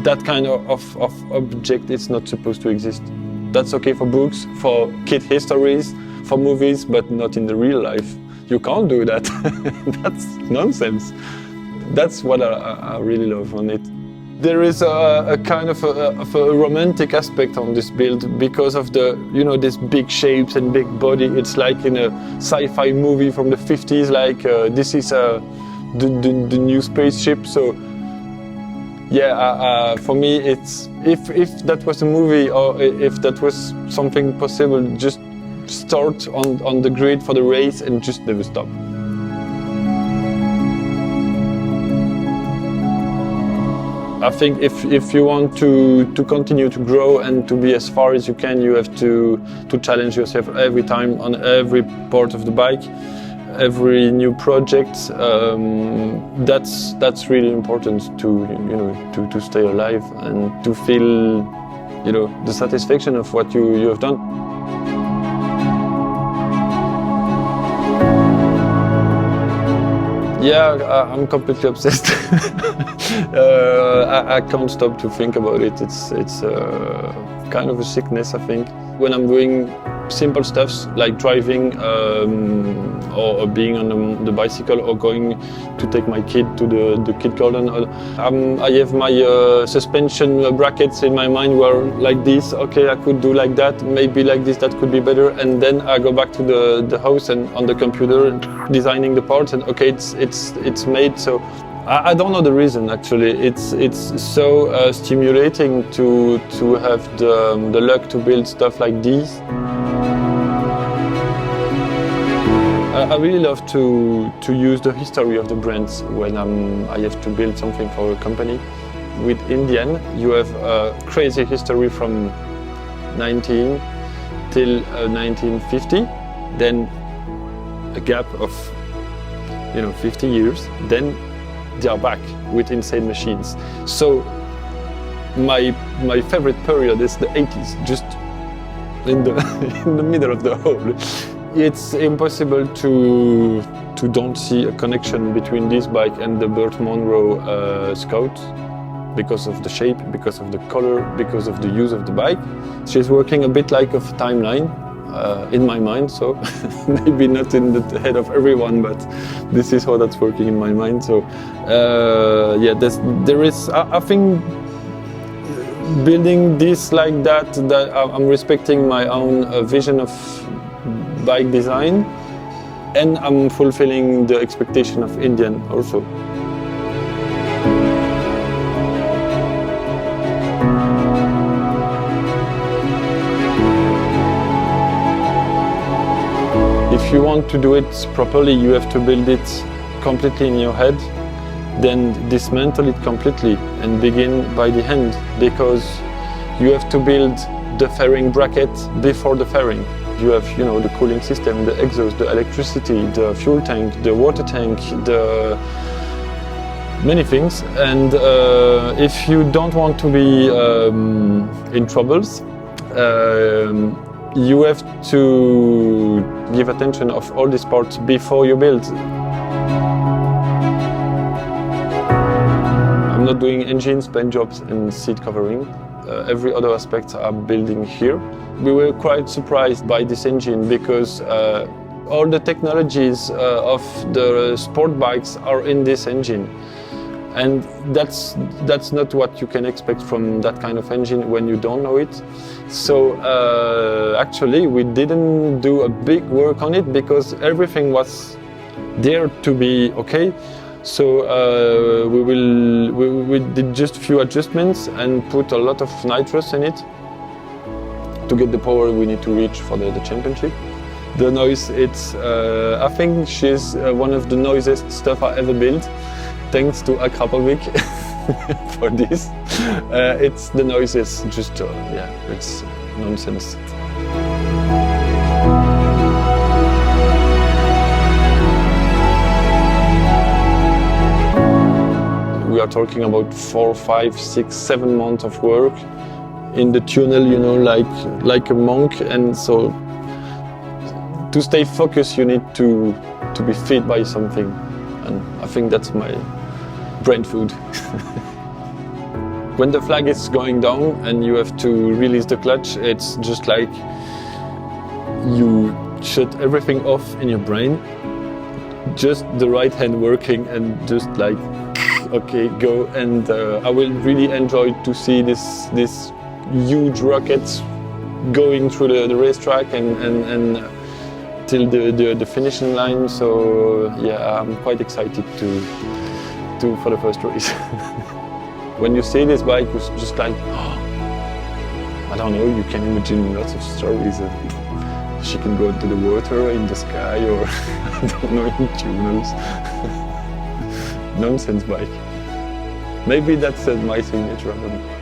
that kind of object is not supposed to exist. That's okay for books, for kid histories, for movies, but not in the real life. You can't do that. That's nonsense. That's what I really love on it. There is a kind of a romantic aspect on this build because of the, you know, these big shapes and big body. It's like in a sci-fi movie from the 50s, like this is the new spaceship. So yeah, for me, it's if that was a movie or if that was something possible, just start on the grid for the race and just never stop. I think if you want to continue to grow and to be as far as you can, you have to challenge yourself every time on every part of the bike, every new project. That's really important to stay alive and to feel, you know, the satisfaction of what you have done. Yeah, I'm completely obsessed. I can't stop to think about it. It's kind of a sickness, I think. When I'm doing simple stuffs like driving or being on the bicycle or going to take my kid to the kid garden, I have my suspension brackets in my mind where like this, okay, I could do like that, maybe like this, that could be better, and then I go back to the house and on the computer designing the parts, and okay, it's made. So I don't know the reason actually. It's so stimulating to have the luck to build stuff like these. I really love to use the history of the brands when I have to build something for a company. With Indian, you have a crazy history from 19 till 1950, then a gap of 50 years, then they are back with insane machines. So my favorite period is the 80s, just in the middle of the hole. It's impossible to don't see a connection between this bike and the Burt Monroe Scout because of the shape, because of the color, because of the use of the bike. She's working a bit like a timeline in my mind, so maybe not in the head of everyone, but this is how that's working in my mind. So yeah, there is, I think, building this like that I'm respecting my own vision of bike design, and I'm fulfilling the expectation of Indian also. If you want to do it properly, you have to build it completely in your head, then dismantle it completely and begin by the end, because you have to build the fairing bracket before the fairing. You have, the cooling system, the exhaust, the electricity, the fuel tank, the water tank, the many things. And if you don't want to be in troubles, you have to give attention of all these parts before you build. I'm not doing engines, paint jobs and seat covering. Every other aspect I'm building here. We were quite surprised by this engine because all the technologies of the sport bikes are in this engine. And that's not what you can expect from that kind of engine when you don't know it. So actually we didn't do a big work on it because everything was there to be okay. So we did just a few adjustments and put a lot of nitrous in it to get the power we need to reach for the championship. The noise, I think she's one of the noisiest stuff I ever built, thanks to Akrapovic for this. The noise is just, it's nonsense. We are talking about 4, 5, 6, 7 months of work in the tunnel, like a monk. And so to stay focused, you need to be fed by something. And I think that's my brain food. When the flag is going down and you have to release the clutch, it's just like you shut everything off in your brain, just the right hand working and just like, okay, go. And I will really enjoy to see this huge rockets going through the racetrack and till the finishing line. So yeah, I'm quite excited for the first race. When you see this bike, it's just like, I don't know, you can imagine lots of stories. She can go into the water, in the sky, or I don't know, in tunnels. Nonsense bike. Maybe that's my signature. I don't know.